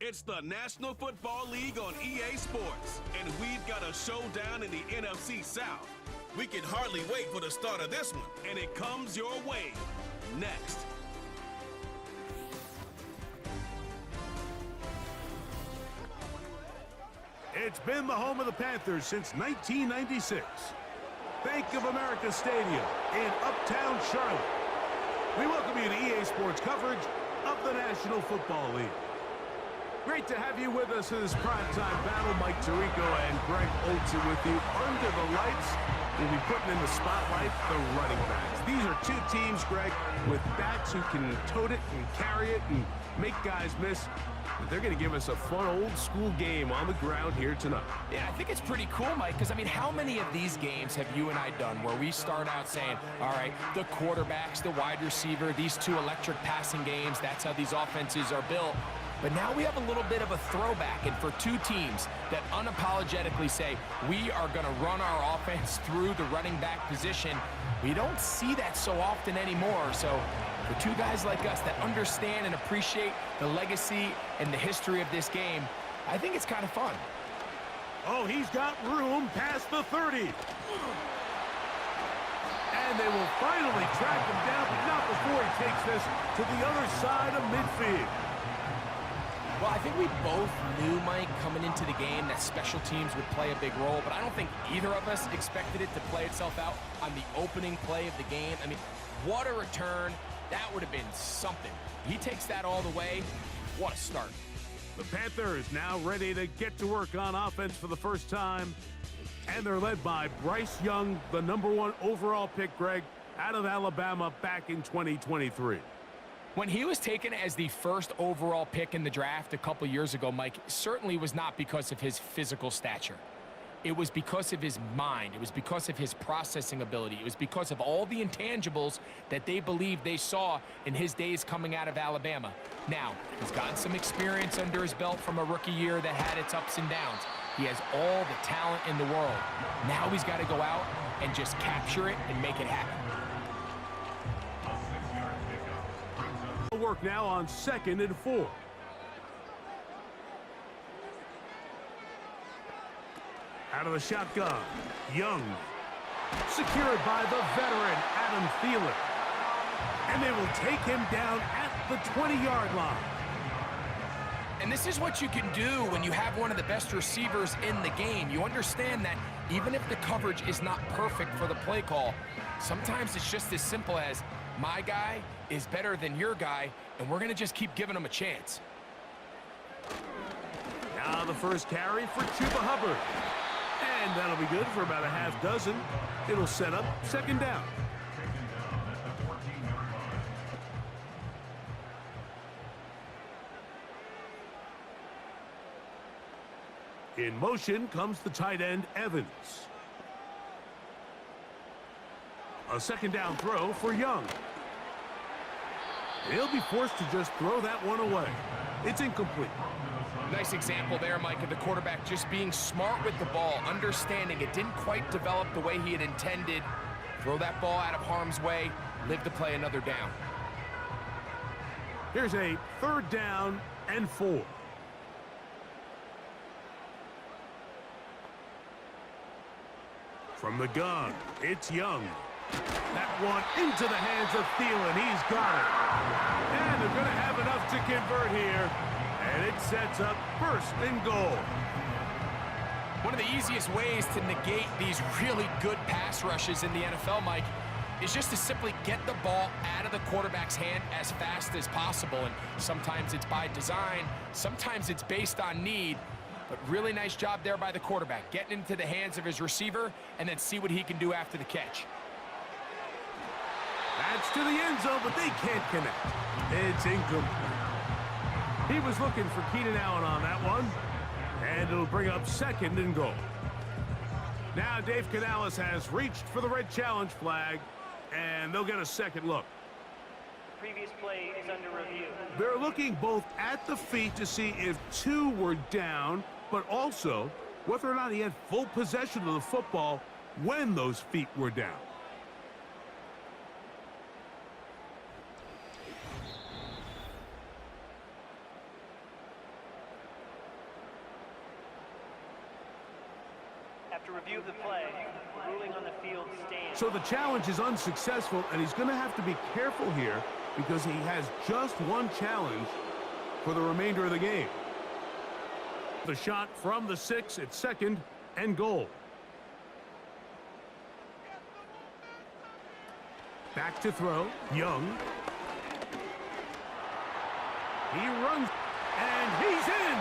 It's the National Football League on EA Sports, and we've got a showdown in the NFC South. We can hardly wait for the start of this one, and it comes your way next. It's been the home of the Panthers since 1996. Bank of America Stadium in Uptown Charlotte. We welcome you to EA Sports coverage of the National Football League. Great to have you with us in this primetime battle. Mike Tirico and Greg Olsen with you. Under the lights, we'll be putting in the spotlight the running backs. These are two teams, Greg, with backs who can tote it and carry it and make guys miss. They're going to give us a fun old-school game on the ground here tonight. Yeah, I think it's pretty cool, Mike, because, I mean, how many of these games have you and I done where we start out saying, all right, the quarterbacks, the wide receiver, these two electric passing games, that's how these offenses are built. But now we have a little bit of a throwback, and for two teams that unapologetically say, we are going to run our offense through the running back position, we don't see that so often anymore. So for two guys like us that understand and appreciate the legacy and the history of this game, I think it's kind of fun. Oh, he's got room past the 30. And they will finally track him down, but not before he takes this to the other side of midfield. Well, I think we both knew, Mike, coming into the game that special teams would play a big role, but I don't think either of us expected it to play itself out on the opening play of the game. I mean, what a return. That would have been something. He takes that all the way. What a start. The Panthers now ready to get to work on offense for the first time, and they're led by Bryce Young, the #1 overall pick, Greg, out of Alabama back in 2023. When he was taken as the first overall pick in the draft a couple years ago, Mike, certainly was not because of his physical stature. It was because of his mind. It was because of his processing ability. It was because of all the intangibles that they believed they saw in his days coming out of Alabama. Now, he's gotten some experience under his belt from a rookie year that had its ups and downs. He has all the talent in the world. Now he's got to go out and just capture it and make it happen. Work now on 2nd and 4. Out of the shotgun, Young. Secured by the veteran, Adam Thielen. And they will take him down at the 20-yard line. And this is what you can do when you have one of the best receivers in the game. You understand that even if the coverage is not perfect for the play call, sometimes it's just as simple as, my guy is better than your guy, and we're going to just keep giving him a chance. Now the first carry for Chuba Hubbard. And that'll be good for about a half dozen. It'll set up 2nd down. In motion comes the tight end, Evans. A 2nd down throw for Young. He'll be forced to just throw that one away. It's incomplete. Nice example there, Mike, of the quarterback just being smart with the ball, understanding it didn't quite develop the way he had intended. Throw that ball out of harm's way, live to play another down. Here's a 3rd down and 4. From the gun, it's Young. That one into the hands of Thielen. He's got it. And they're going to have enough to convert here. And it sets up 1st and goal. One of the easiest ways to negate these really good pass rushes in the NFL, Mike, is just to simply get the ball out of the quarterback's hand as fast as possible. And sometimes it's by design, sometimes it's based on need. But really nice job there by the quarterback, getting into the hands of his receiver and then see what he can do after the catch. That's to the end zone, but they can't connect. It's incomplete. He was looking for Keenan Allen on that one. And it'll bring up 2nd and goal. Now Dave Canales has reached for the red challenge flag, and they'll get a 2nd look. Previous play is under review. They're looking both at the feet to see if 2 were down, but also whether or not he had full possession of the football when those feet were down. After review of the play, the ruling on the field stands. So the challenge is unsuccessful, and he's going to have to be careful here because he has just one challenge for the remainder of the game. The shot from the 6 at 2nd and goal. Back to throw. Young. He runs, and he's in!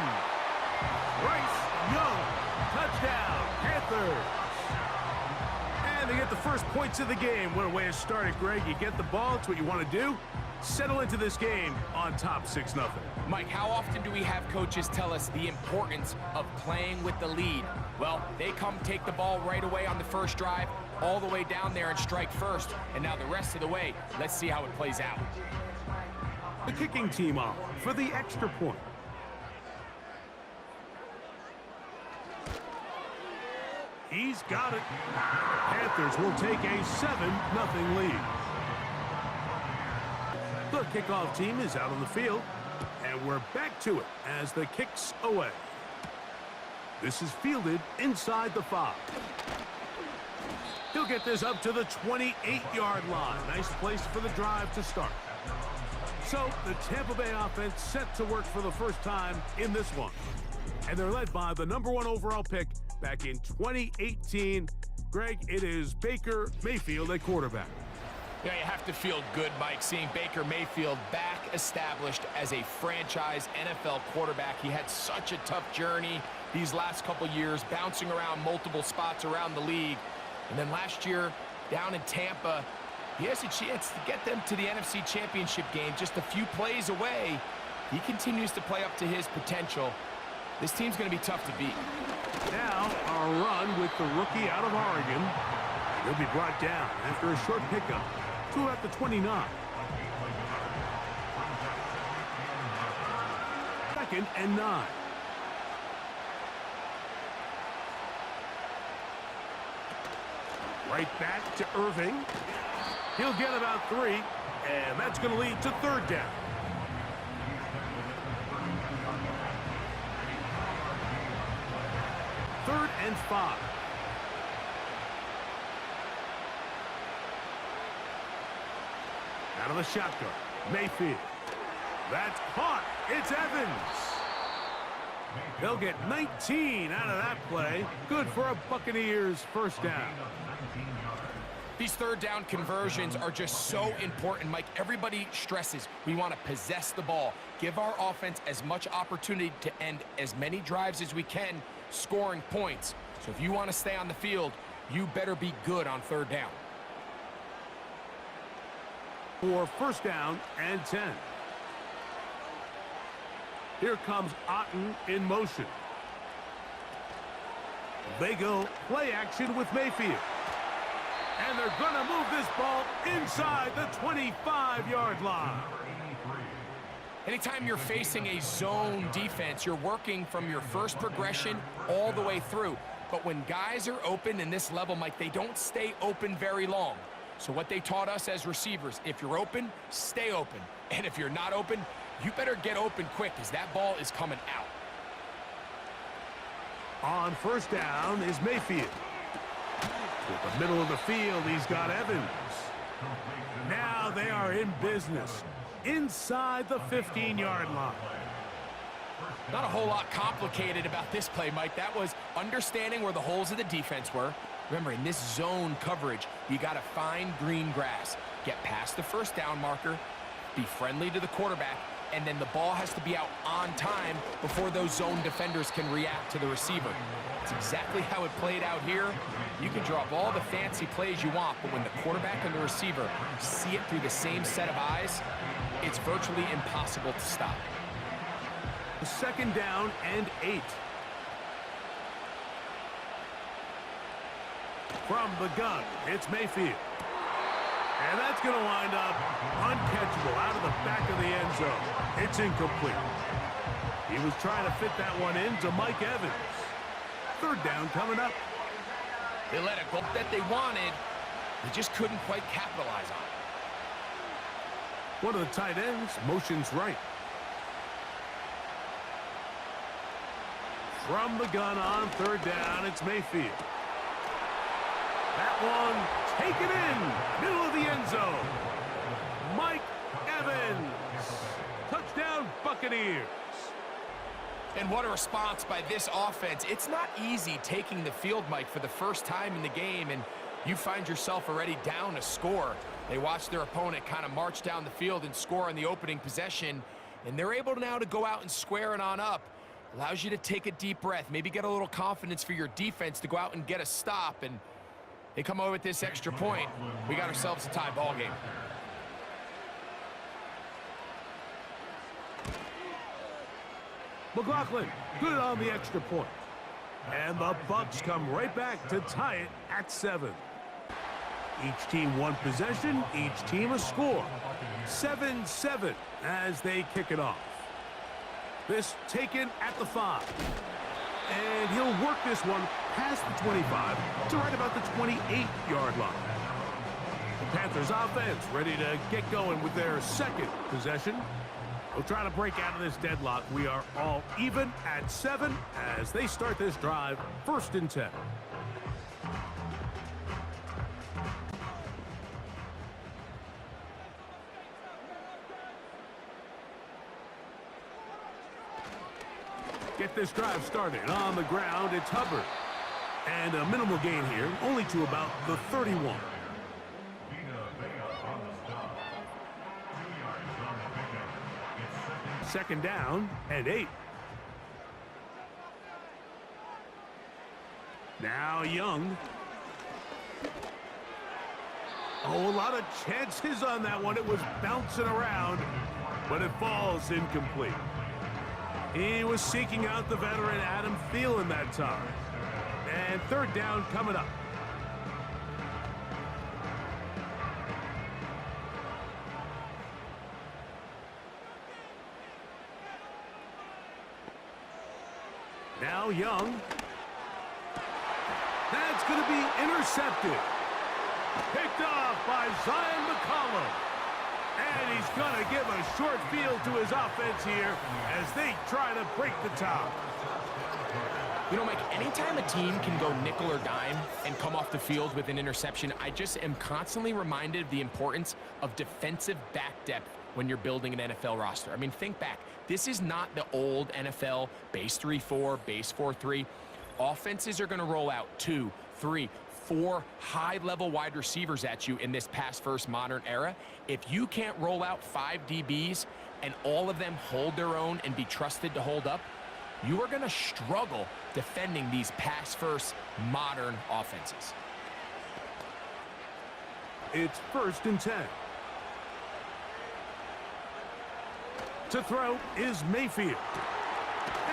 Bryce Young, touchdown, Panthers! And they get the first points of the game. What a way to start it, Greg. You get the ball, it's what you want to do. Settle into this game on top 6-0. Mike, how often do we have coaches tell us the importance of playing with the lead? Well, they come take the ball right away on the first drive, all the way down there and strike first. And now the rest of the way, let's see how it plays out. The kicking team off for the extra point. He's got it. Panthers will take a 7-0 lead. The kickoff team is out on the field, and we're back to it as the kick's away. This is fielded inside the 5. He'll get this up to the 28-yard line. Nice place for the drive to start. So the Tampa Bay offense set to work for the first time in this one. And they're led by the #1 overall pick back in 2018. Greg, it is Baker Mayfield at quarterback. Yeah, you have to feel good, Mike, seeing Baker Mayfield back established as a franchise NFL quarterback. He had such a tough journey these last couple years, bouncing around multiple spots around the league. And then last year, down in Tampa, he has a chance to get them to the NFC Championship game just a few plays away. He continues to play up to his potential. This team's going to be tough to beat. Now, our run with the rookie out of Oregon. He'll be brought down after a short pickup to about the 29. 2nd and 9. Right back to Irving. He'll get about 3, and that's going to lead to 3rd down. Third and 5. Out of the shotgun, Mayfield. That's caught. It's Evans. They'll get 19 out of that play. Good for a Buccaneers first down. These 3rd down conversions are just so important, Mike. Everybody stresses we want to possess the ball, give our offense as much opportunity to end as many drives as we can, scoring points. So if you want to stay on the field, you better be good on 3rd down. For first down and 10. Here comes Otten in motion. They go play action with Mayfield. And they're going to move this ball inside the 25-yard line. Anytime you're facing a zone defense, you're working from your first progression all the way through. But when guys are open in this level, Mike, they don't stay open very long. So what they taught us as receivers, if you're open, stay open. And if you're not open, you better get open quick because that ball is coming out. On first down is Mayfield. To the middle of the field, he's got Evans. Now they are in business inside the 15-yard line. Not a whole lot complicated about this play, Mike. That was understanding where the holes of the defense were. Remember, in this zone coverage, you got to find green grass, get past the first down marker, be friendly to the quarterback, and then the ball has to be out on time before those zone defenders can react to the receiver. It's exactly how it played out here. You can draw up all the fancy plays you want, but when the quarterback and the receiver see it through the same set of eyes, it's virtually impossible to stop. Second down and 8. From the gun, it's Mayfield. And that's going to wind up uncatchable out of the back of the end zone. It's incomplete. He was trying to fit that one in to Mike Evans. Third down coming up. They let it go that they wanted. They just couldn't quite capitalize on it. One of the tight ends motions right. From the gun on third down, it's Mayfield. That one taken in, middle of the end zone. Mike Evans. Touchdown, Buccaneers. And what a response by this offense. It's not easy taking the field, Mike, for the first time in the game, and you find yourself already down a score. They watch their opponent kind of march down the field and score on the opening possession, and they're able now to go out and square it on up. Allows you to take a deep breath, maybe get a little confidence for your defense to go out and get a stop, and they come over with this extra point. We got ourselves a tie ball game. McLaughlin, good on the extra point. And the Bucs come right back to tie it at 7. Each team one possession, each team a score. 7-7 as they kick it off. This taken at the 5. And he'll work this one past the 25 to right about the 28-yard line. The Panthers offense ready to get going with their second possession. We'll try to break out of this deadlock. We are all even at 7 as they start this drive, 1st and 10. Get this drive started on the ground. It's Hubbard. And a minimal gain here, only to about the 31. Second down and 8. Now Young. Oh, a lot of chances on that one. It was bouncing around, but it falls incomplete. He was seeking out the veteran Adam Thielen that time. And third down coming up. Now Young. That's going to be intercepted. Picked off by Zion McCollum. And he's going to give a short field to his offense here as they try to break the top. You know, Mike, anytime a team can go nickel or dime and come off the field with an interception, I just am constantly reminded of the importance of defensive back depth when you're building an NFL roster. I mean, think back. This is not the old NFL base 3-4, base 4-3. Offenses are going to roll out 2, 3, 4 high-level wide receivers at you in this pass-first modern era. If you can't roll out 5 DBs and all of them hold their own and be trusted to hold up, you are going to struggle defending these pass-first modern offenses. It's 1st and 10. To throw is Mayfield.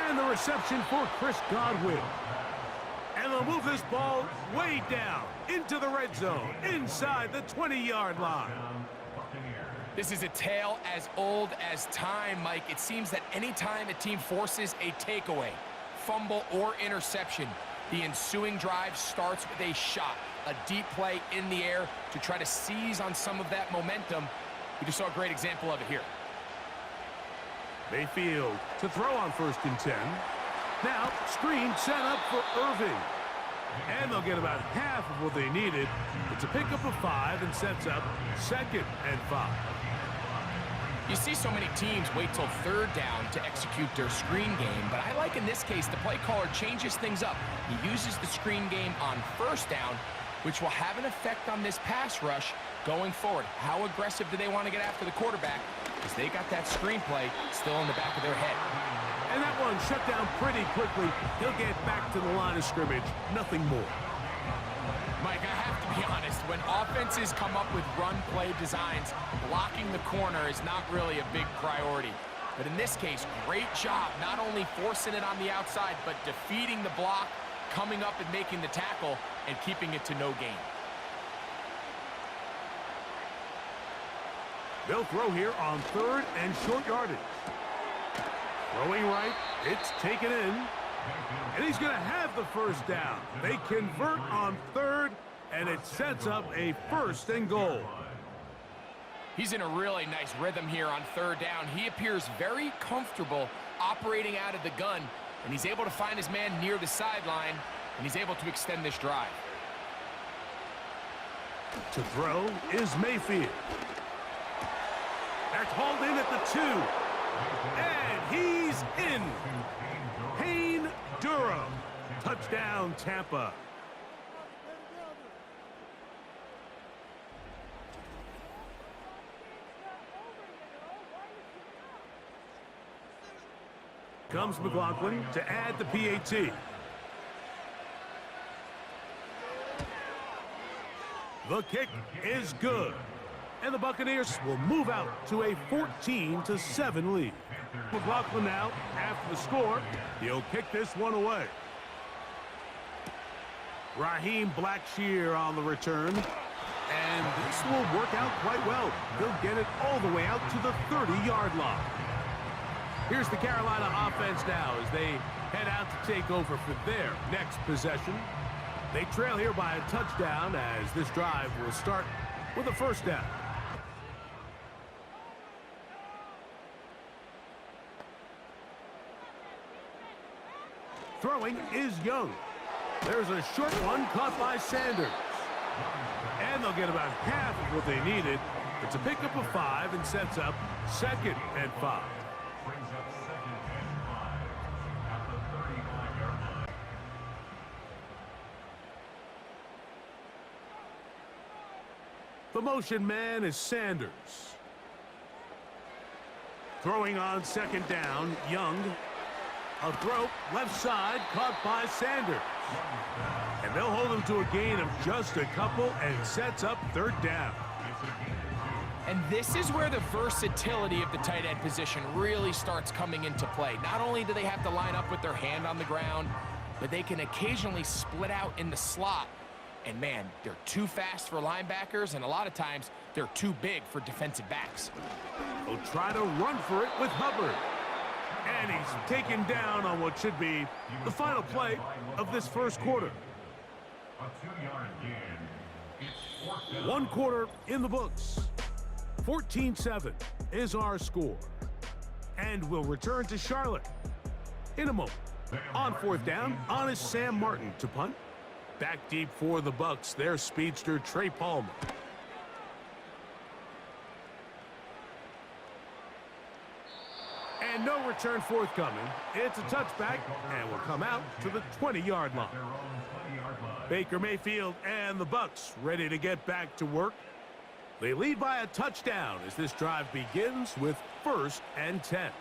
And the reception for Chris Godwin. And they'll move this ball way down into the red zone, inside the 20-yard line. This is a tale as old as time, Mike. It seems that anytime a team forces a takeaway, fumble, or interception, the ensuing drive starts with a shot, a deep play in the air to try to seize on some of that momentum. We just saw a great example of it here. Mayfield to throw on 1st and 10. Now, screen set up for Irving. And they'll get about half of what they needed. It's a pickup of 5 and sets up 2nd and 5. You see so many teams wait till 3rd down to execute their screen game, but I like in this case the play caller changes things up. He uses the screen game on 1st down, which will have an effect on this pass rush going forward. How aggressive do they want to get after the quarterback? Because they got that screenplay still in the back of their head. And that one shut down pretty quickly. He'll get back to the line of scrimmage. Nothing more. Mike, I have to be honest. When offenses come up with run play designs, blocking the corner is not really a big priority. But in this case, great job not only forcing it on the outside, but defeating the block, coming up and making the tackle, and keeping it to no gain. They'll throw here on 3rd and short yardage. Throwing right, it's taken in. And he's going to have the 1st down. They convert on 3rd, and it sets up a 1st and goal. He's in a really nice rhythm here on 3rd down. He appears very comfortable operating out of the gun, and he's able to find his man near the sideline, and he's able to extend this drive. To throw is Mayfield. That's hauled in at the 2. And he's in. Payne Durham. Touchdown, Tampa. Comes McLaughlin to add the PAT. The kick is good. And the Buccaneers will move out to a 14-7 lead. McLaughlin now, after the score, he'll kick this one away. Raheem Blackshear on the return. And this will work out quite well. He'll get it all the way out to the 30-yard line. Here's the Carolina offense now as they head out to take over for their next possession. They trail here by a touchdown as this drive will start with a first down. Throwing is Young. There's a short one caught by Sanders. And they'll get about half of what they needed. It's a pickup of 5 and sets up 2nd and 5. The motion man is Sanders. Throwing on 2nd down, Young. A throw, left side, caught by Sanders. And they'll hold him to a gain of just a couple and sets up 3rd down. And this is where the versatility of the tight end position really starts coming into play. Not only do they have to line up with their hand on the ground, but they can occasionally split out in the slot. And man, they're too fast for linebackers, and a lot of times they're too big for defensive backs. They'll try to run for it with Hubbard. And he's taken down on what should be the final play of this first quarter. 1 quarter in the books. 14-7 is our score. And we'll return to Charlotte in a moment. On 4th down, on is Sam Martin to punt. Back deep for the Bucs, their speedster Trey Palmer. And no return forthcoming. It's a touchback and will come out to the 20-yard line. Baker Mayfield and the Bucs ready to get back to work. They lead by a touchdown as this drive begins with 1st and 10.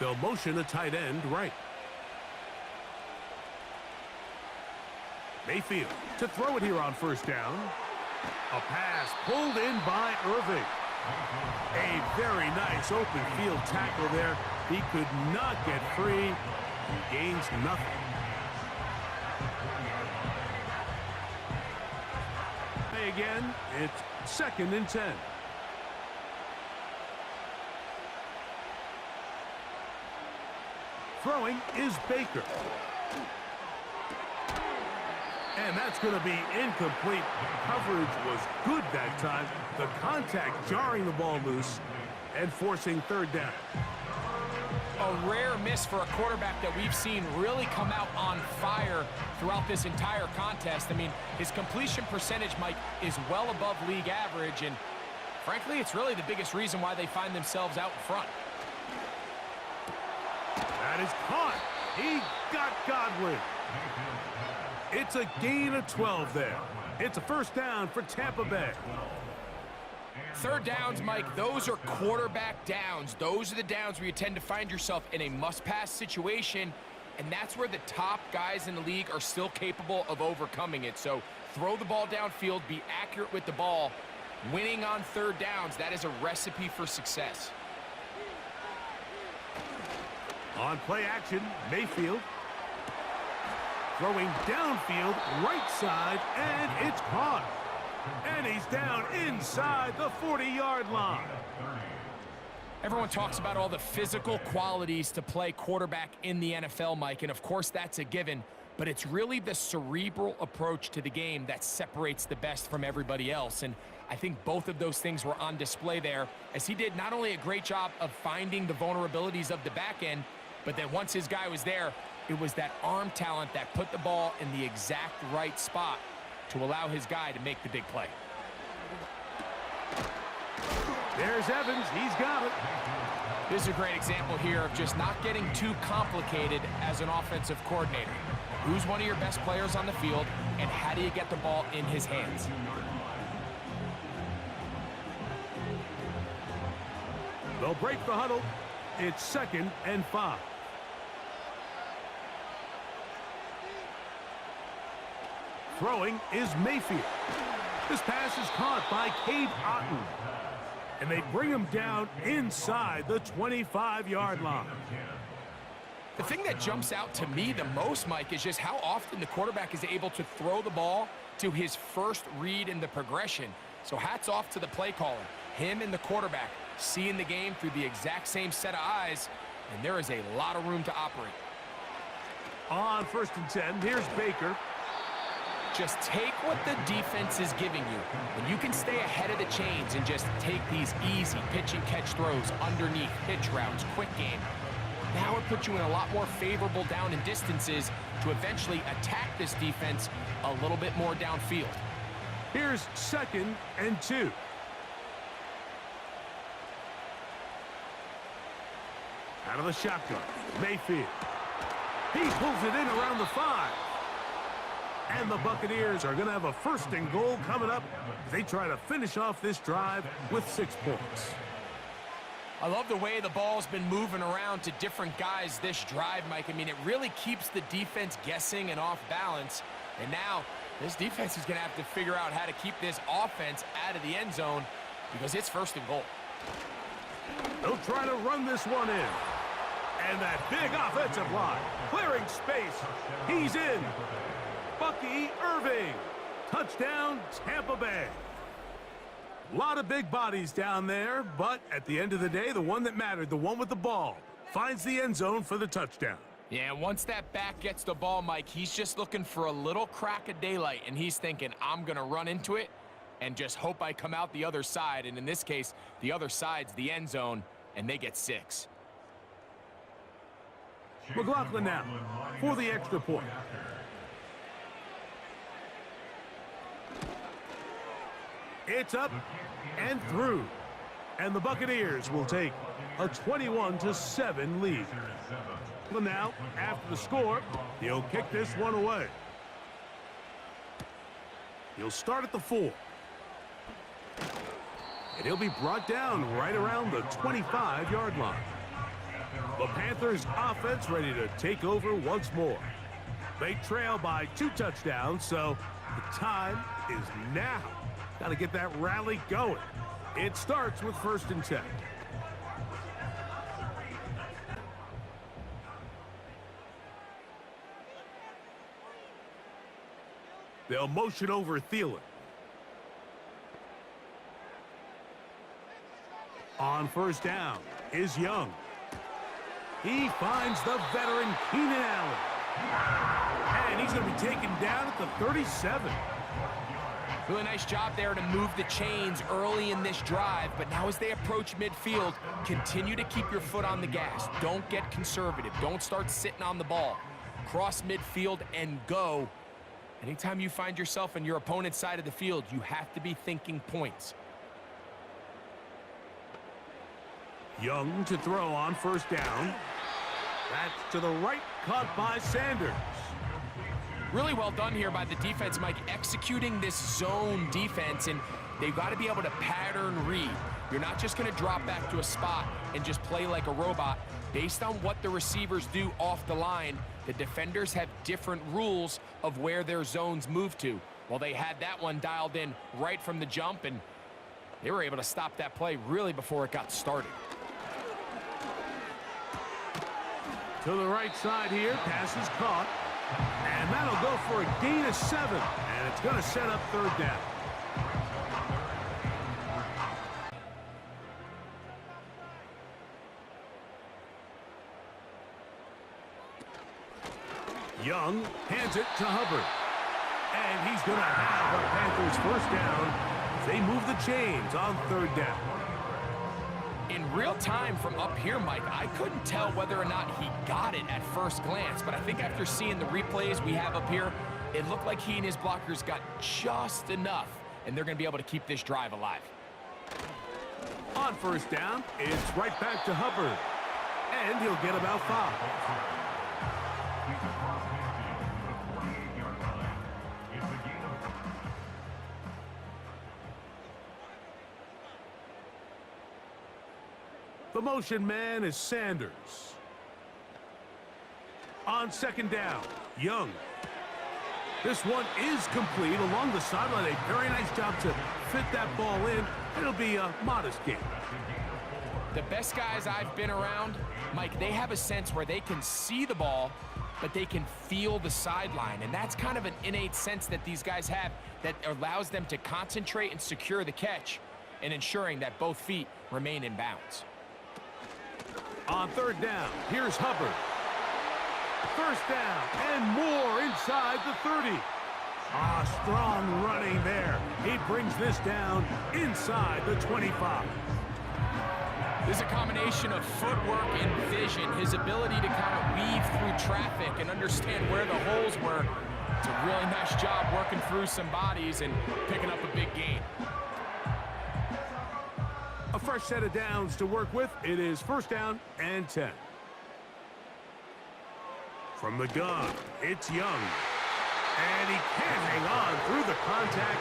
They'll motion a tight end right. Mayfield to throw it here on 1st down. A pass pulled in by Irving. A very nice open field tackle there. He could not get free. He gains nothing. Again, it's 2nd and 10. Throwing is Baker. And that's going to be incomplete. Coverage was good that time. The contact jarring the ball loose and forcing 3rd down. A rare miss for a quarterback that we've seen really come out on fire throughout this entire contest. I mean, his completion percentage, Mike, is well above league average, and frankly, it's really the biggest reason why they find themselves out in front. That is caught. He got Godwin. It's a gain of 12 there. It's a 1st down for Tampa Bay. 3rd downs, Mike, those are quarterback downs. Those are the downs where you tend to find yourself in a must-pass situation, and that's where the top guys in the league are still capable of overcoming it. So throw the ball downfield, be accurate with the ball. Winning on 3rd downs, that is a recipe for success. On play action, Mayfield. Throwing downfield, right side, and it's caught. And he's down inside the 40-yard line. Everyone talks about all the physical qualities to play quarterback in the NFL, Mike, and of course that's a given, but it's really the cerebral approach to the game that separates the best from everybody else, and I think both of those things were on display there, as he did not only a great job of finding the vulnerabilities of the back end, but then once his guy was there, It was that arm talent that put the ball in the exact right spot to allow his guy to make the big play. There's Evans. He's got it. This is a great example here of just not getting too complicated as an offensive coordinator. Who's one of your best players on the field, and how do you get the ball in his hands? They'll break the huddle. It's 2nd and 5. Throwing is Mayfield. This pass is caught by Cade Otton. And they bring him down inside the 25-yard line. The thing that jumps out to me the most, Mike, is just how often the quarterback is able to throw the ball to his first read in the progression. So hats off to the play caller. Him and the quarterback seeing the game through the exact same set of eyes, and there is a lot of room to operate. On 1st and 10, here's Baker. Just take what the defense is giving you. When you can stay ahead of the chains and just take these easy pitch and catch throws underneath, pitch routes, quick game, now it puts you in a lot more favorable down and distances to eventually attack this defense a little bit more downfield. Here's 2nd and 2. Out of the shotgun, Mayfield. He pulls it in around the 5. And the Buccaneers are going to have a 1st and goal coming up as they try to finish off this drive with 6 points. I love the way the ball's been moving around to different guys this drive, Mike. I mean, it really keeps the defense guessing and off balance. And now this defense is going to have to figure out how to keep this offense out of the end zone because it's 1st and goal. They'll try to run this one in. And that big offensive line clearing space. He's in. Bucky Irving. Touchdown, Tampa Bay. A lot of big bodies down there, but at the end of the day, the one that mattered, the one with the ball, finds the end zone for the touchdown. Yeah, once that back gets the ball, Mike, he's just looking for a little crack of daylight, and he's thinking, I'm going to run into it and just hope I come out the other side. And in this case, the other side's the end zone, and they get 6. McLaughlin now for the extra point. It's up and through. And the Buccaneers will take a 21-7 lead. Now, after the score, he'll kick this one away. He'll start at the 4. And he'll be brought down right around the 25-yard line. The Panthers offense ready to take over once more. They trail by 2 touchdowns, so the time is now. Got to get that rally going. It starts with 1st and 10. They'll motion over Thielen. On 1st down is Young. He finds the veteran Keenan Allen. And he's going to be taken down at the 37. Really nice job there to move the chains early in this drive, but now as they approach midfield, continue to keep your foot on the gas. Don't get conservative. Don't start sitting on the ball. Cross midfield and go. Anytime you find yourself on your opponent's side of the field, you have to be thinking points. Young to throw on 1st down. That's to the right, caught by Sanders. Really well done here by the defense, Mike, executing this zone defense, and they've got to be able to pattern read. You're not just going to drop back to a spot and just play like a robot. Based on what the receivers do off the line, the defenders have different rules of where their zones move to. Well, they had that one dialed in right from the jump, and they were able to stop that play really before it got started. To the right side here, pass is caught. And that'll go for a gain of 7. And it's going to set up 3rd down. Young hands it to Hubbard. And he's going to have a Panthers 1st down as they move the chains on 3rd down. In real time from up here, Mike, I couldn't tell whether or not he got it at first glance, but I think after seeing the replays we have up here, it looked like he and his blockers got just enough, and they're going to be able to keep this drive alive. On first down, it's right back to Hubbard, and he'll get about 5. The motion man is Sanders. On second down, Young. This one is complete along the sideline. A very nice job to fit that ball in. It'll be a modest gain. The best guys I've been around, Mike, they have a sense where they can see the ball, but they can feel the sideline. And that's kind of an innate sense that these guys have that allows them to concentrate and secure the catch and ensuring that both feet remain in bounds. On third down, here's Hubbard. First down and more inside the 30. Strong running there. He brings this down inside the 25. This is a combination of footwork and vision, his ability to kind of weave through traffic and understand where the holes were. It's a really nice job working through some bodies and picking up a big gain. A fresh set of downs to work with. It is first down and 10. From the gun, it's Young. And he can't hang on through the contact.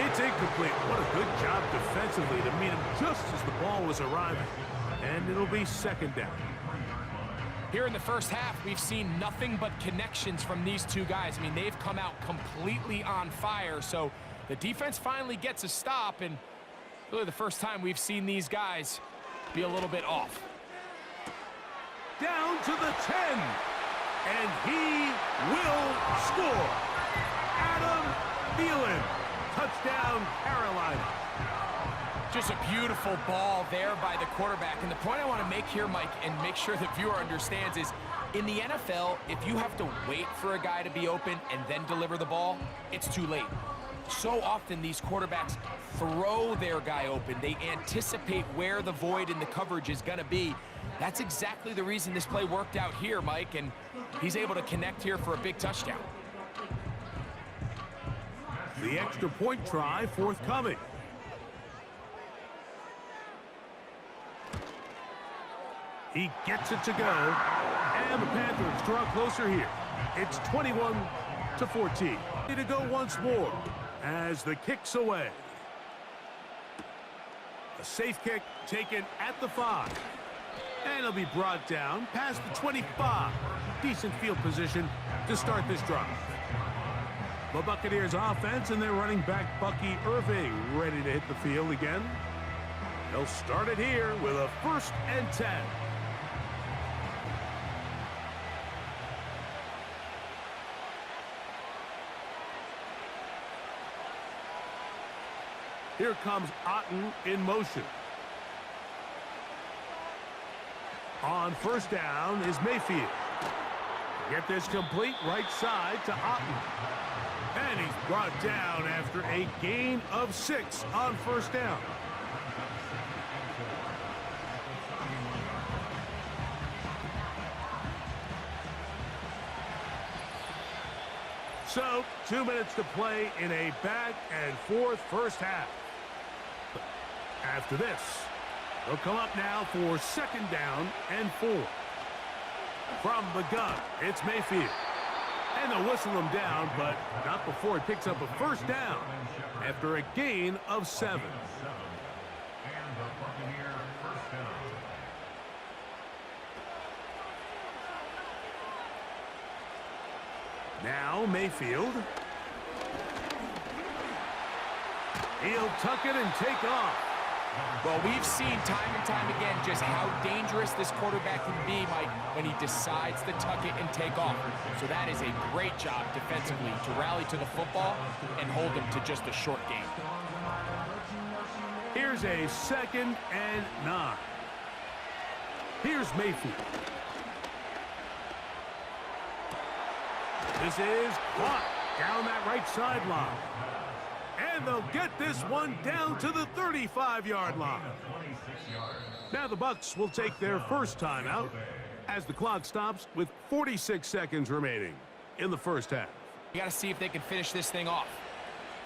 It's incomplete. What a good job defensively to meet him just as the ball was arriving. And it'll be second down. Here in the first half, we've seen nothing but connections from these two guys. I mean, they've come out completely on fire. So the defense finally gets a stop, and really the first time we've seen these guys be a little bit off. Down to the 10. And he will score. Adam Thielen. Touchdown, Carolina. Just a beautiful ball there by the quarterback. And the point I want to make here, Mike, and make sure the viewer understands is, in the NFL, if you have to wait for a guy to be open and then deliver the ball, it's too late. So often these quarterbacks throw their guy open. They anticipate where the void in the coverage is going to be. That's exactly the reason this play worked out here, Mike, and he's able to connect here for a big touchdown. The extra point try forthcoming. He gets it to go, and the Panthers draw closer here. It's 21-14. Need to go once more as the kick's away. A safe kick taken at the 5. And it'll be brought down past the 25. Decent field position to start this drive. The Buccaneers offense and their running back Bucky Irving ready to hit the field again. They'll start it here with a 1st and 10. Here comes Otten in motion. On first down is Mayfield. Get this complete right side to Otten. And he's brought down after a gain of 6 on first down. So, 2 minutes to play in a back-and-forth first half. After this, they'll come up now for second down and 4. From the gun, it's Mayfield. And they'll whistle him down, but not before he picks up a first down after a gain of 7. Now Mayfield. He'll tuck it and take off. Well, we've seen time and time again just how dangerous this quarterback can be, Mike, when he decides to tuck it and take off. So that is a great job defensively to rally to the football and hold him to just a short game. Here's a 2nd and 9. Here's Mayfield. This is caught down that right sideline. And And they'll get this one down to the 35-yard line. Now the Bucs will take their first timeout as the clock stops with 46 seconds remaining in the first half. You got to see if they can finish this thing off.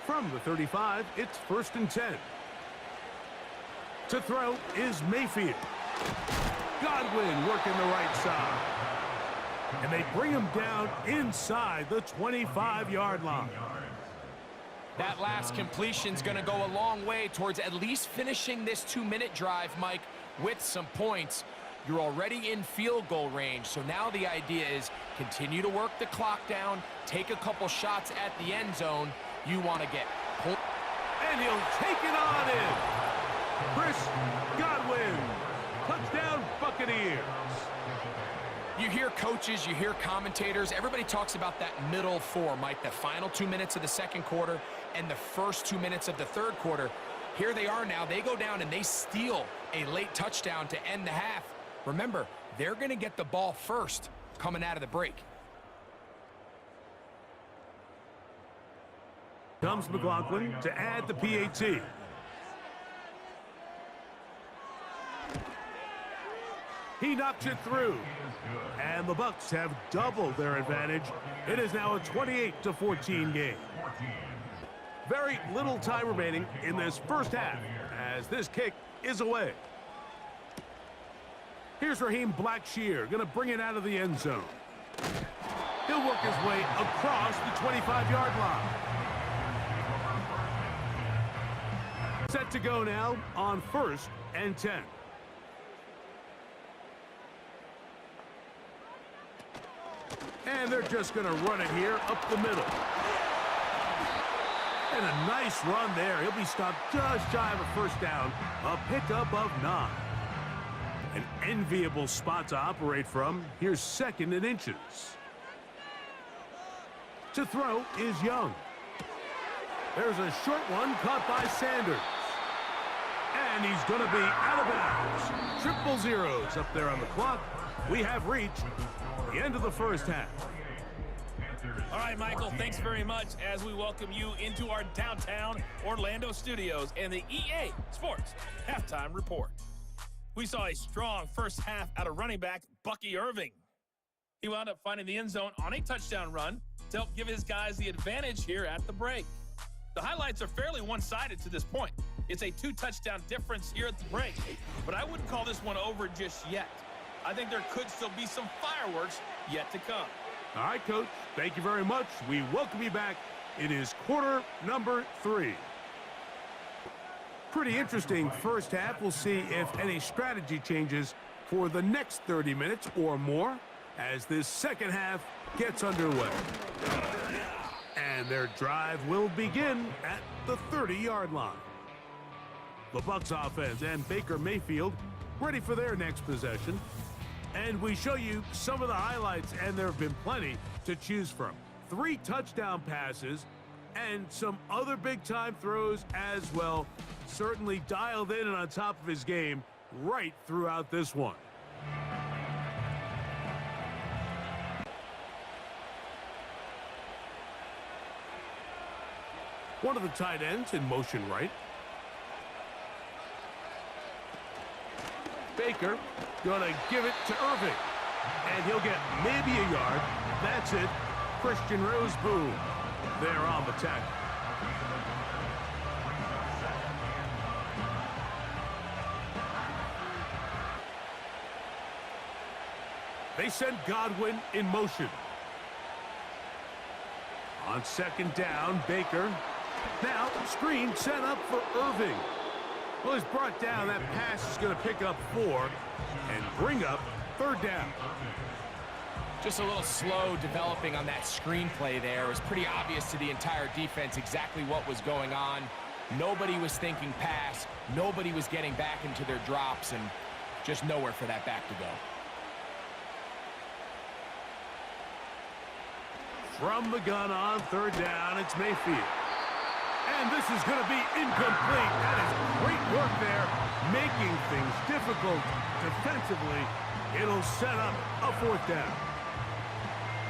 From the 35, it's 1st and 10. To throw is Mayfield. Godwin working the right side. And they bring him down inside the 25-yard line. That last completion's going to go a long way towards at least finishing this 2-minute drive, Mike, with some points. You're already in field goal range, so now the idea is continue to work the clock down, take a couple shots at the end zone. You want to get pulled. And he'll take it on in. Chris Godwin. Touchdown, Buccaneers. You hear coaches, you hear commentators, everybody talks about that middle four, Mike, the final 2 minutes of the second quarter and the first 2 minutes of the third quarter. Here they are now. They go down and they steal a late touchdown to end the half. Remember, they're going to get the ball first coming out of the break. Comes McLaughlin to add the PAT. He knocks it through. And the Bucs have doubled their advantage. It is now a 28-14 game. Very little time remaining in this first half as this kick is away. Here's Raheem Blackshear, going to bring it out of the end zone. He'll work his way across the 25-yard line. Set to go now on 1st and 10. And they're just going to run it here up the middle. And a nice run there. He'll be stopped just shy of a first down. A pickup of 9. An enviable spot to operate from. Here's 2nd and inches. To throw is Young. There's a short one caught by Sanders. And he's going to be out of bounds. Triple zeros up there on the clock. We have reached the end of the first half. All right, Michael, thanks very much as we welcome you into our downtown Orlando studios and the EA Sports Halftime Report. We saw a strong first half out of running back Bucky Irving. He wound up finding the end zone on a touchdown run to help give his guys the advantage here at the break. The highlights are fairly one-sided to this point. It's a 2-touchdown difference here at the break, but I wouldn't call this one over just yet. I think there could still be some fireworks yet to come. All right, Coach. Thank you very much. We welcome you back. It is quarter number 3. Pretty interesting first half. We'll see if any strategy changes for the next 30 minutes or more as this second half gets underway. And their drive will begin at the 30-yard line. The Bucs offense and Baker Mayfield ready for their next possession. And we show you some of the highlights, and there have been plenty to choose from. 3 touchdown passes and some other big-time throws as well. Certainly dialed in and on top of his game right throughout this one. One of the tight ends in motion right. Baker gonna give it to Irving. And he'll get maybe a yard. That's it. Christian Roseboom there on the tackle. They send Godwin in motion. On 2nd down, Baker. Now, screen set up for Irving. Well, he's brought down. That pass is going to pick up 4 and bring up 3rd down. Just a little slow developing on that screenplay there. It was pretty obvious to the entire defense exactly what was going on. Nobody was thinking pass. Nobody was getting back into their drops, and just nowhere for that back to go. From the gun on 3rd down, it's Mayfield. And this is going to be incomplete. That is great work there, making things difficult defensively. It'll set up a 4th down.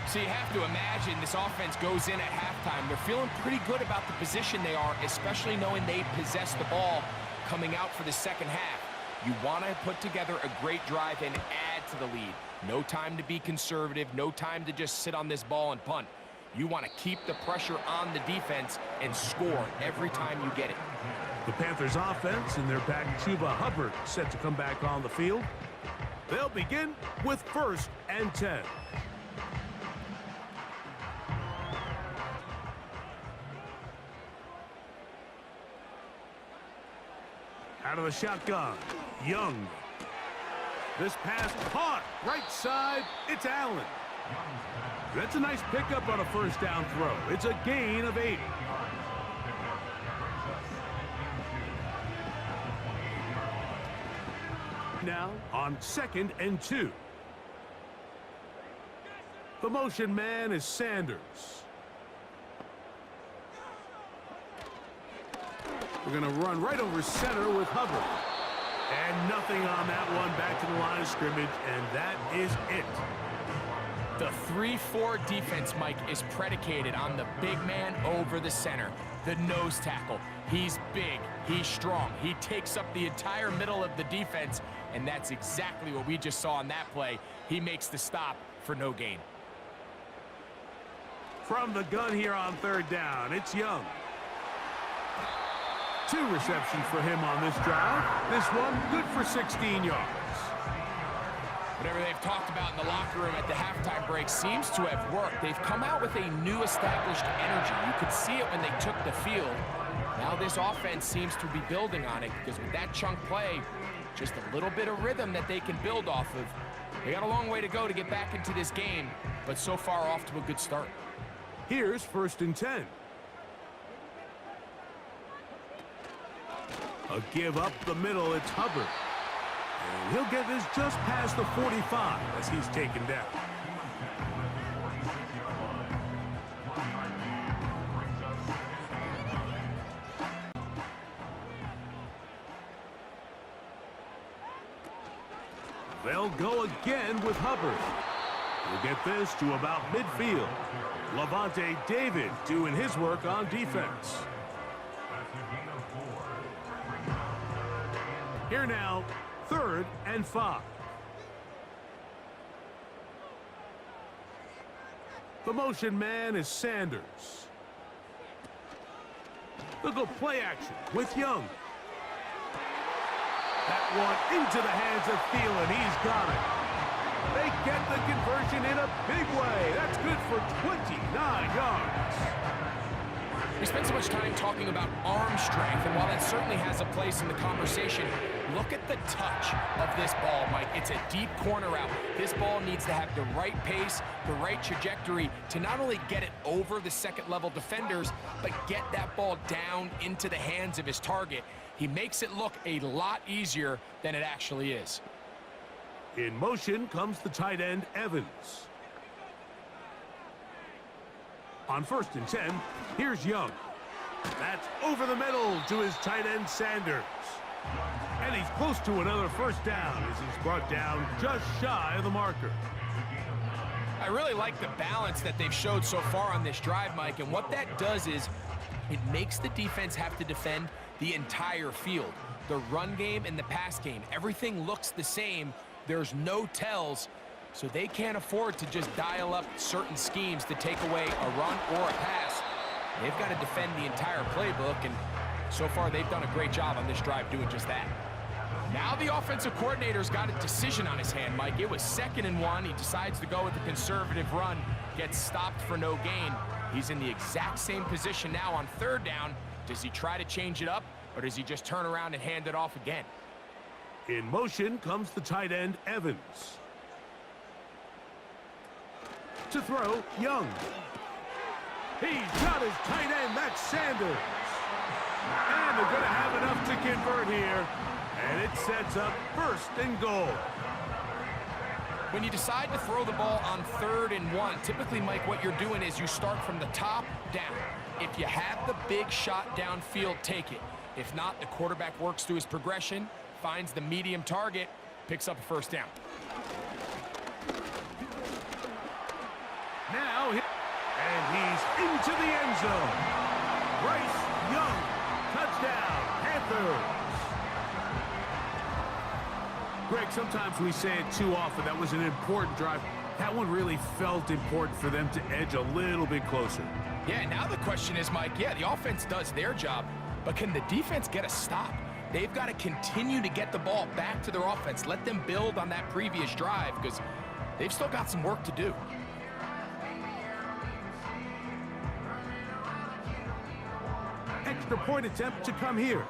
So you have to imagine this offense goes in at halftime halftime, they're feeling pretty good about the position they are, especially knowing they possess the ball coming out for the second half. You want to put together a great drive and add to the lead. No time to be conservative, no time to just sit on this ball and punt. You want to keep the pressure on the defense and score every time you get it. The Panthers offense and their back Chuba Hubbard set to come back on the field. They'll begin with 1st and 10. Out of the shotgun, Young. This pass caught, right side, it's Allen. That's a nice pickup on a 1st down throw. It's a gain of 8. Now on 2nd and 2. The motion man is Sanders. We're going to run right over center with Hubbard. And nothing on that one, back to the line of scrimmage, and that is it. The 3-4 defense, Mike, is predicated on the big man over the center, the nose tackle. He's big, he's strong, he takes up the entire middle of the defense, and that's exactly what we just saw on that play. He makes the stop for no gain. From the gun here on 3rd down, it's Young. 2 receptions for him on this drive. This one good for 16 yards. Whatever they've talked about in the locker room at the halftime break seems to have worked. They've come out with a new established energy. You could see it when they took the field. Now this offense seems to be building on it because with that chunk play, just a little bit of rhythm that they can build off of. They got a long way to go to get back into this game, but so far off to a good start. Here's 1st and 10. A give up the middle, it's Hubbard. And he'll get this just past the 45 as he's taken down. They'll go again with Hubbard. We'll get this to about midfield. Levante David doing his work on defense. Here now, 3rd and 5. The motion man is Sanders. They'll go play action with Young. That one into the hands of Thielen. He's got it. They get the conversion in a big way. That's good for 29 yards. We spent so much time talking about arm strength, and while that certainly has a place in the conversation, look at the touch of this ball, Mike. It's a deep corner route. This ball needs to have the right pace, the right trajectory to not only get it over the second-level defenders, but get that ball down into the hands of his target. He makes it look a lot easier than it actually is. In motion comes the tight end, Evans. On 1st and 10, here's Young. That's over the middle to his tight end, Sanders. And he's close to another 1st down as he's brought down just shy of the marker. I really like the balance that they've showed so far on this drive, Mike, and what that does is it makes the defense have to defend the entire field. The run game and the pass game, everything looks the same. There's no tells, so they can't afford to just dial up certain schemes to take away a run or a pass. They've got to defend the entire playbook, and so far they've done a great job on this drive doing just that. Now the offensive coordinator's got a decision on his hand, Mike. It was 2nd and 1. He decides to go with a conservative run, gets stopped for no gain. He's in the exact same position now on 3rd down. Does he try to change it up, or does he just turn around and hand it off again? In motion comes the tight end, Evans. To throw, Young. He's got his tight end, that's Sanders. And they're going to have enough to convert here. And it sets up 1st and goal. When you decide to throw the ball on 3rd and 1, typically, Mike, what you're doing is you start from the top down. If you have the big shot downfield, take it. If not, the quarterback works through his progression, finds the medium target, picks up a 1st down. Now, and he's into the end zone. Bryce Young, touchdown, Panthers. Greg, sometimes we say it too often. That was an important drive. That one really felt important for them to edge a little bit closer. Yeah, now the question is, Mike, yeah, the offense does their job, but can the defense get a stop? They've got to continue to get the ball back to their offense. Let them build on that previous drive because they've still got some work to do. Extra point attempt to come here.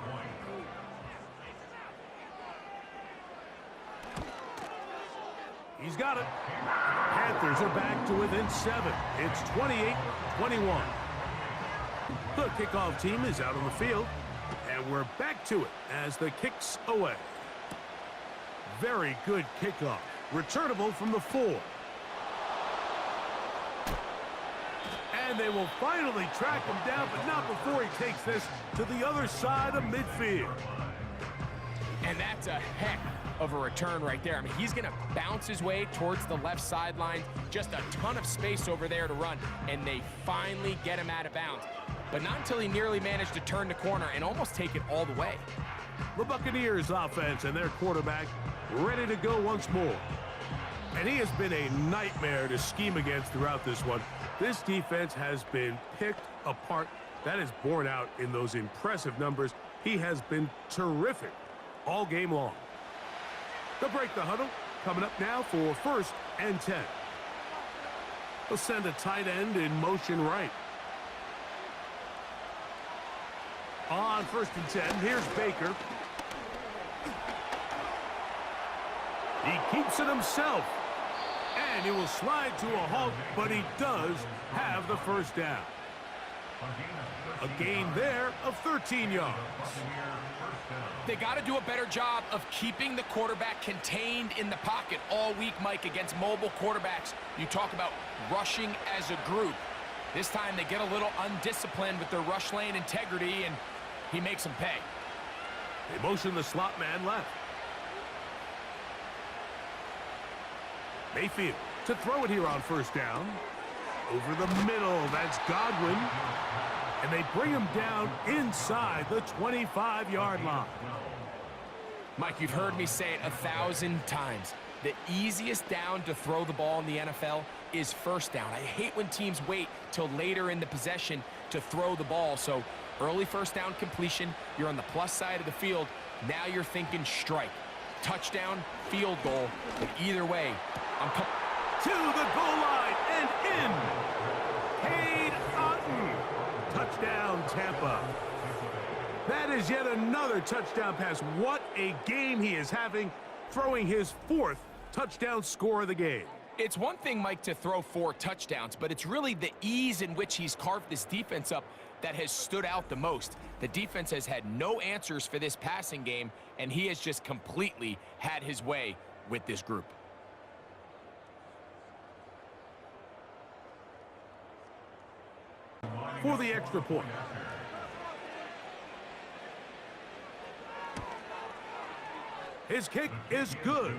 He's got it. Panthers are back to within 7. It's 28-21. The kickoff team is out on the field, and we're back to it as the kick's away. Very good kickoff. Returnable from the 4. And they will finally track him down, but not before he takes this to the other side of midfield. And that's a heck of a return right there. I mean, he's going to bounce his way towards the left sideline. Just a ton of space over there to run, and they finally get him out of bounds. But not until he nearly managed to turn the corner and almost take it all the way. The Buccaneers offense and their quarterback ready to go once more. And he has been a nightmare to scheme against throughout this one. This defense has been picked apart. That is borne out in those impressive numbers. He has been terrific all game long. They'll break the huddle. Coming up now for 1st and 10. They'll send a tight end in motion right. On 1st and 10, here's Baker. He keeps it himself. And he will slide to a halt, but he does have the first down. A gain there of 13 yards. They got to do a better job of keeping the quarterback contained in the pocket all week, Mike, against mobile quarterbacks. You talk about rushing as a group. This time they get a little undisciplined with their rush lane integrity, and he makes them pay. They motion the slot man left. Mayfield to throw it here on 1st down. Over the middle, that's Godwin. And they bring him down inside the 25-yard line. Mike, you've heard me say it 1,000 times. The easiest down to throw the ball in the NFL is 1st down. I hate when teams wait till later in the possession to throw the ball. So early 1st down completion, you're on the plus side of the field. Now you're thinking strike. Touchdown, field goal. But either way, I'm to the goal line and in. Cade Otton. Touchdown, Tampa. That is yet another touchdown pass. What a game he is having, throwing his 4th touchdown score of the game. It's one thing, Mike, to throw 4 touchdowns, but it's really the ease in which he's carved this defense up that has stood out the most. The defense has had no answers for this passing game, and he has just completely had his way with this group. For the extra point. His kick is good.